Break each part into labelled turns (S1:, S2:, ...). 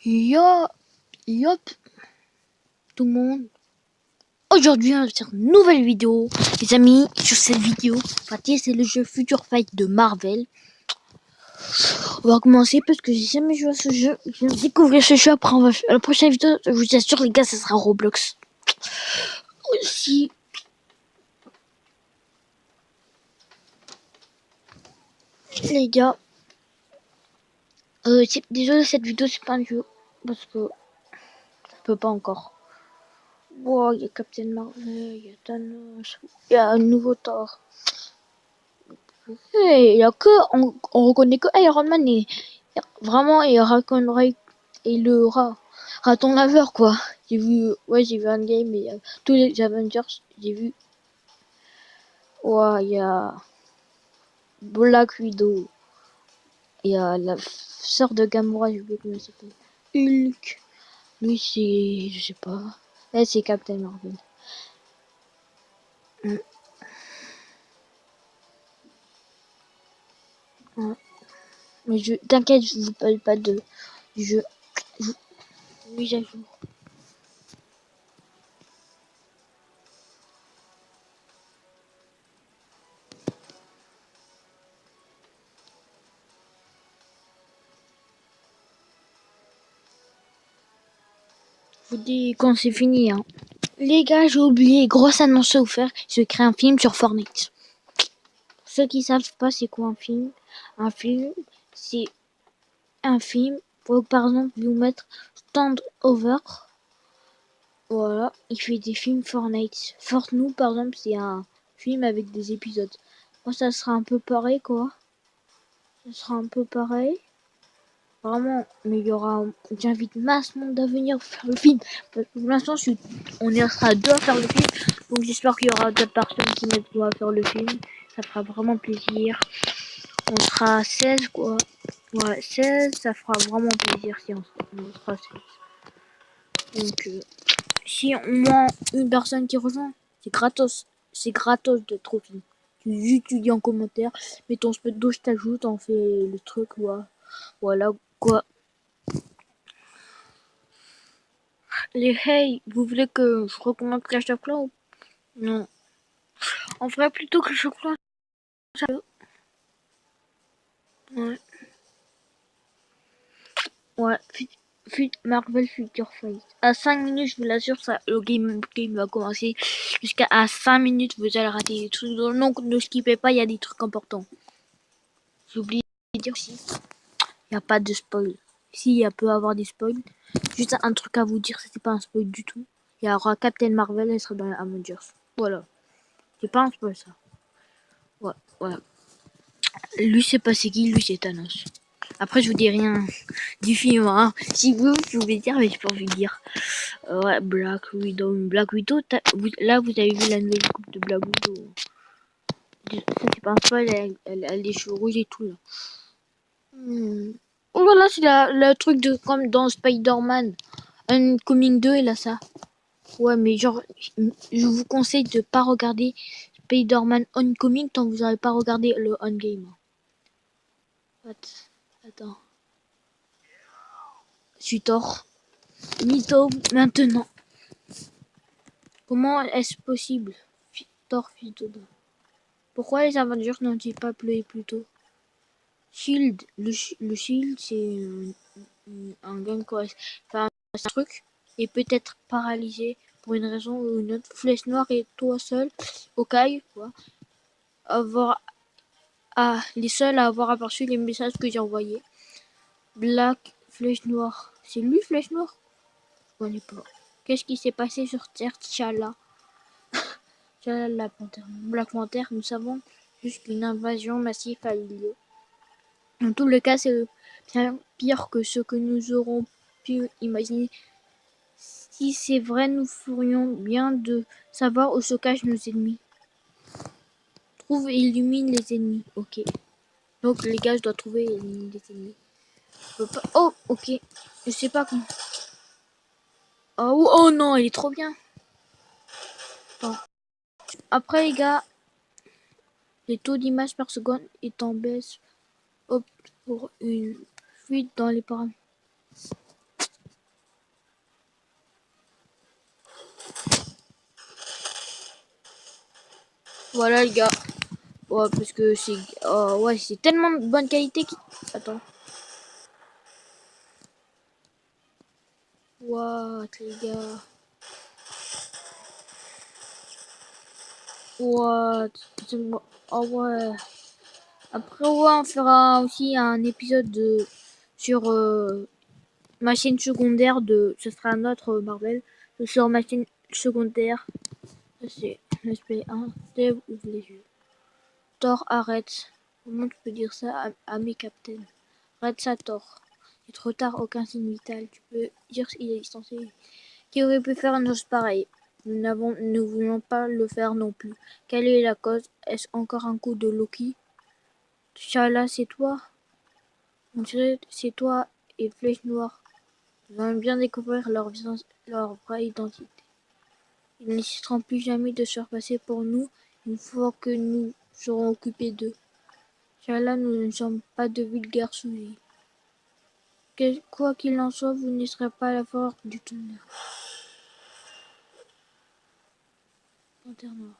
S1: Yo, yop, tout le monde. Aujourd'hui, on va faire une nouvelle vidéo. Les amis, sur cette vidéo, c'est le jeu Future Fight de Marvel. On va commencer parce que j'ai jamais joué à ce jeu. Je viens de découvrir ce jeu. Après, la prochaine vidéo, je vous assure, les gars, ça sera Roblox. Aussi. Les gars, désolé, cette vidéo, c'est pas un jeu. Parce que je peux pas encore. Wow, il y a Captain Marvel, il y a Thanos, il y a un nouveau Thor. Il y a que, on reconnaît que Iron Man et vraiment, et Raccoon Ray et le raton laveur, quoi. J'ai vu Endgame, mais tous les Avengers, j'ai vu. Ouais, il y a Black Widow, il y a la sœur de Gamora, j'ai oublié comment elle s'appelle. Hulk, lui c'est, je sais pas. Elle c'est Captain Marvel. Ouais. Mais t'inquiète, je vous parle pas de jeu. Mise à jour. Je vous dis quand c'est fini, hein. Les gars, j'ai oublié, grosse annonce à vous faire, je crée un film sur Fortnite. Ceux qui savent pas c'est quoi un film, c'est un film, pour par exemple vous mettre Stand Over, voilà, il fait des films Fortnite. Fortnite par exemple c'est un film avec des épisodes. Moi ça sera un peu pareil quoi, ça sera un peu pareil. Vraiment, mais j'invite masse monde à venir faire le film. Parce que pour l'instant, on sera deux à faire le film. Donc j'espère qu'il y aura d'autres personnes qui m'aideront à faire le film. Ça fera vraiment plaisir. On sera 16 quoi. Ouais, 16, ça fera vraiment plaisir si on sera 16. Donc si au moins une personne qui rejoint, c'est gratos. C'est gratos de trop film. Tu dis en commentaire, mets ton speedo, je t'ajoute, on fait le truc, voilà quoi. Les hey, vous voulez que je recommande Clash of Clans ou non? On ferait plutôt Clash of Clans. Ouais. Ouais. Marvel Future Fight. À 5 minutes, je vous l'assure, ça, le game va commencer. Jusqu'à 5 minutes, vous allez rater des trucs. Donc, ne skippez pas, il y a des trucs importants. J'ai oublié de dire aussi, il n'y a pas de spoil. Si, il peut y avoir des spoils. Juste un truc à vous dire, c'est pas un spoil du tout. Il y aura Captain Marvel, elle sera dans les Avengers. Voilà. C'est pas un spoil, ça. Ouais, voilà. Lui, c'est pas c'est qui, lui, c'est Thanos. Après, je vous dis rien du film, hein. Si vous pouvez dire, mais j'ai pas envie de dire. Ouais, Black Widow. Là, vous avez vu la nouvelle coupe de Black Widow. Ça, c'est pas un spoil, elle a les cheveux rouges et tout, là. Oh là là, c'est le truc de comme dans Spider-Man. Homecoming 2, elle a ça. Ouais, mais genre, je vous conseille de pas regarder Spider-Man Homecoming tant que vous n'avez pas regardé le Endgame. Attends. Je suis tort. Mytho maintenant. Comment est-ce possible? Thor fils de... Pourquoi les Avengers n'ont-ils pas pleuré plus tôt? Shield. Le Shield, c'est un gang quoi. Enfin, c'est un truc. Et peut-être paralysé pour une raison ou une autre. Flèche noire et toi seul, Hawkeye, quoi. Les seuls à avoir aperçu les messages que j'ai envoyés. Black, Flèche noire. C'est lui, Flèche noire? Je connais pas. Qu'est-ce qui s'est passé sur Terre, T'Challa? La Panthère. Black Panther, nous savons juste qu'une invasion massive a eu lieu. Dans tout le cas, c'est bien pire que ce que nous aurons pu imaginer. Si c'est vrai, nous ferions bien de savoir où se cachent nos ennemis. Trouve et illumine les ennemis. Ok. Donc les gars, je dois trouver et éliminer les ennemis. Oh, ok. Je sais pas comment. Oh non, elle est trop bien. Attends. Après les gars, les taux d'images par seconde est en baisse. Opte pour une fuite dans les paramètres. Voilà les gars. Ouais, parce que c'est ouais, c'est tellement de bonne qualité qui... Attends. What les gars. What. Oh ouais. Après ouais, on fera aussi un épisode sur ma chaîne secondaire de... Ce sera un autre Marvel. Sur ma chaîne secondaire. C'est SP1. Steve ouvre les yeux. Thor arrête. Comment tu peux dire ça à mes captains? Arrête ça Thor. C'est trop tard, aucun signe vital. Tu peux dire qu'il est distancé. Qui aurait pu faire une chose pareille? Ne voulons pas le faire non plus. Quelle est la cause? Est-ce encore un coup de Loki? T'Challa, c'est toi? On dirait c'est toi et Flèche Noire. Nous allons bien découvrir leur vraie identité. Ils n'hésiteront plus jamais de se repasser pour nous une fois que nous serons occupés d'eux. T'Challa, nous ne sommes pas de vulgaires souris. Quoi qu'il en soit, vous ne serez pas à la force du tonnerre. Panthère Noire.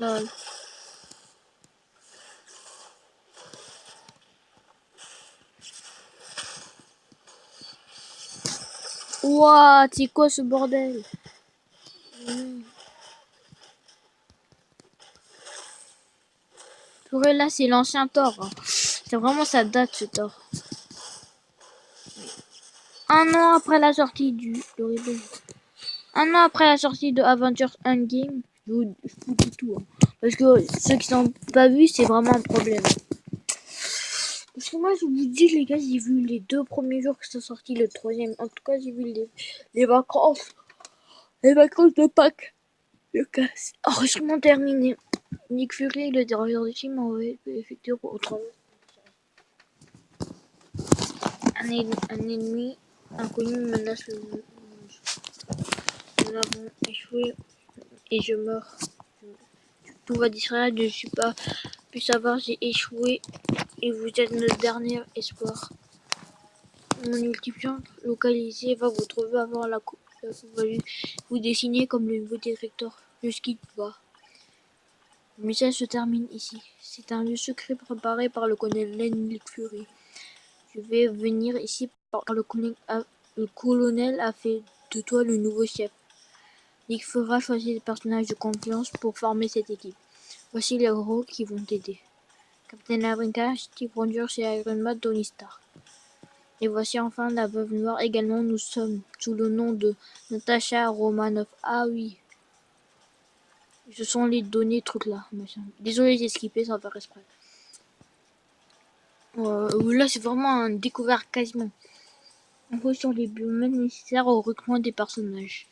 S1: Lol. Ouah, c'est quoi ce bordel? Purée, là, c'est l'ancien Thor. Hein. C'est vraiment ça date ce Thor. Un an après la sortie Un an après la sortie de Avengers Endgame, je vous dis tout. Hein. Parce que ceux qui n'ont pas vu, c'est vraiment un problème. Parce que moi, je vous dis, les gars, j'ai vu les 2 premiers jours que c'est sorti, le 3e. En tout cas, j'ai vu les vacances. Les vacances de Pâques. Le casse. Enregistrement terminé. Nick Fury, le directeur du film, a effectué autrement. Un ennemi inconnu menace le monde. Nous avons échoué et je meurs. Tout va disparaître, je ne suis pas pu savoir, j'ai échoué et vous êtes notre dernier espoir. Mon ultime localisé va vous trouver avant la coupe. Vous dessinez comme le nouveau directeur. Je quitte pas. Le message se termine ici. C'est un lieu secret préparé par le colonel Nick Fury. Je vais venir ici car le colonel a fait de toi le nouveau chef. Nick fera choisir des personnages de confiance pour former cette équipe. Voici les héros qui vont t'aider. Captain America, Steve Rogers et Iron Man, Tony Stark. Et voici enfin la Veuve Noire également. Nous sommes sous le nom de Natasha Romanoff. Ah oui. Ce sont les données trucs là. Machin. Désolé, j'ai skippé sans faire exprès. Là, c'est vraiment un découvert quasiment. Info sur les biomètres nécessaires au recrutement des personnages.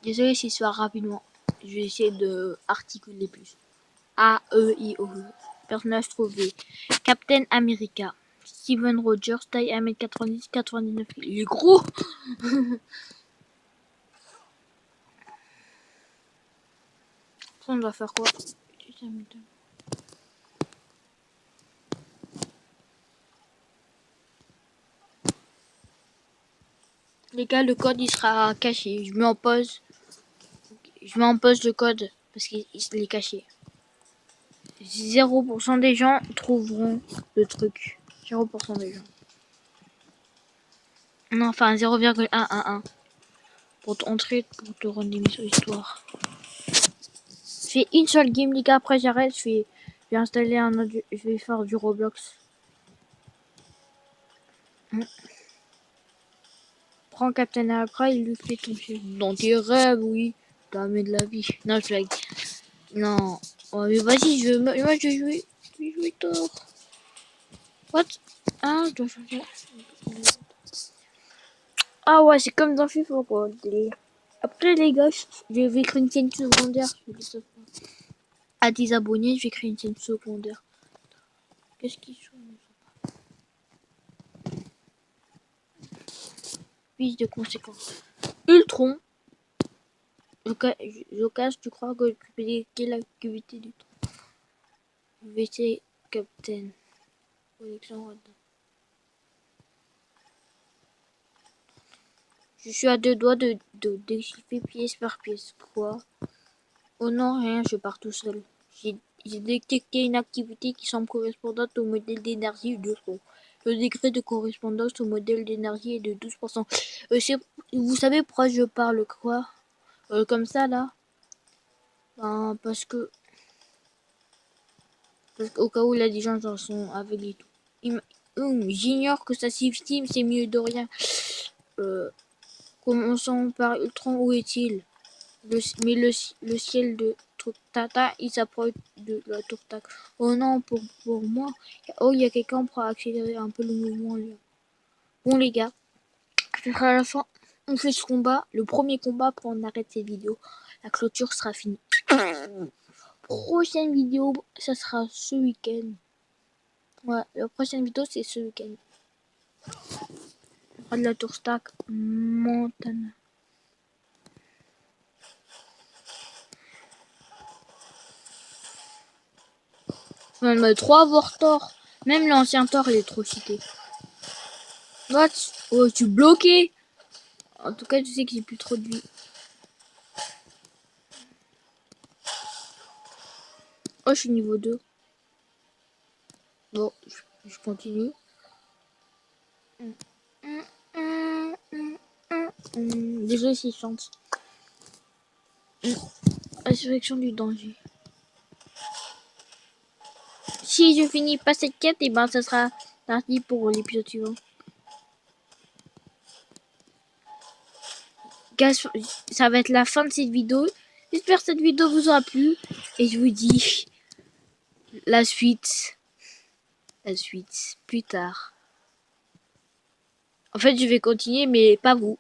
S1: Désolé si ça va rapidement. Je vais essayer de articuler plus. A-E-I-O. Personnage trouvé. Captain America. Steven Rogers, taille 1m90, 99. Il est gros. On doit faire quoi? Les gars, le code il sera caché. Je mets en pause. Je mets en pause le code parce qu'il est caché. 0% des gens trouveront le truc. 0% des gens. Non, enfin 0,111. Pour t'entrer, pour te rendre des missions histoire. Je fais une seule game, les gars. Après, j'arrête. Je vais installer un autre. Je vais faire du Roblox. Prends Captain America, il lui fait toucher. Dans tes rêves, oui. Jamais de la vie. Non, je blague. Non. Oh, mais vas-y, moi, je vais jouer. Je vais jouer Thor. What? Ah, je dois changer. Ah ouais, c'est comme dans FIFA, quoi. Après, les gars, je vais créer une chaîne secondaire. À 10 abonnés, je vais créer une chaîne secondaire. Qu'est-ce qu'ils sont? Piste de conséquences. Ultron. Jokas, tu crois que tu peux détecter l'activité du temps? VC Captain. Collection Rod. Je suis à deux doigts de déchiffrer pièce par pièce. Quoi? Oh non, rien, je pars tout seul. J'ai détecté une activité qui semble correspondante au modèle d'énergie de son. Le degré de correspondance au modèle d'énergie est de 12%. Vous savez pourquoi je parle quoi? Comme ça là? Ben, parce qu'au cas où là des gens sont aveugles et tout. J'ignore que ça s'estime, c'est mieux de rien. Commençons par Ultron, où est-il? Mais le ciel de Tata, il s'approche de la tour Tac. Oh non, pour moi. Oh, il y a quelqu'un pour accélérer un peu le mouvement là. Bon les gars, à la fin, on fait ce combat, le premier combat pour on arrête cette vidéo. La clôture sera finie. Prochaine vidéo, ça sera ce week-end. Ouais, la prochaine vidéo c'est ce week-end. De la tour Stack, Montana. Même 3 avoir tort. Même l'ancien Thor, il est trop cheaté. What? Oh, tu bloqué? En tout cas, tu sais que j'ai plus trop de vie. Oh, je suis niveau 2. Bon, je continue. Désolé s'il chante. Insurrection du danger. Si je finis pas cette quête, et ben ça sera parti pour l'épisode suivant. Gars, ça va être la fin de cette vidéo. J'espère que cette vidéo vous aura plu. Et je vous dis la suite plus tard. En fait, je vais continuer, mais pas vous.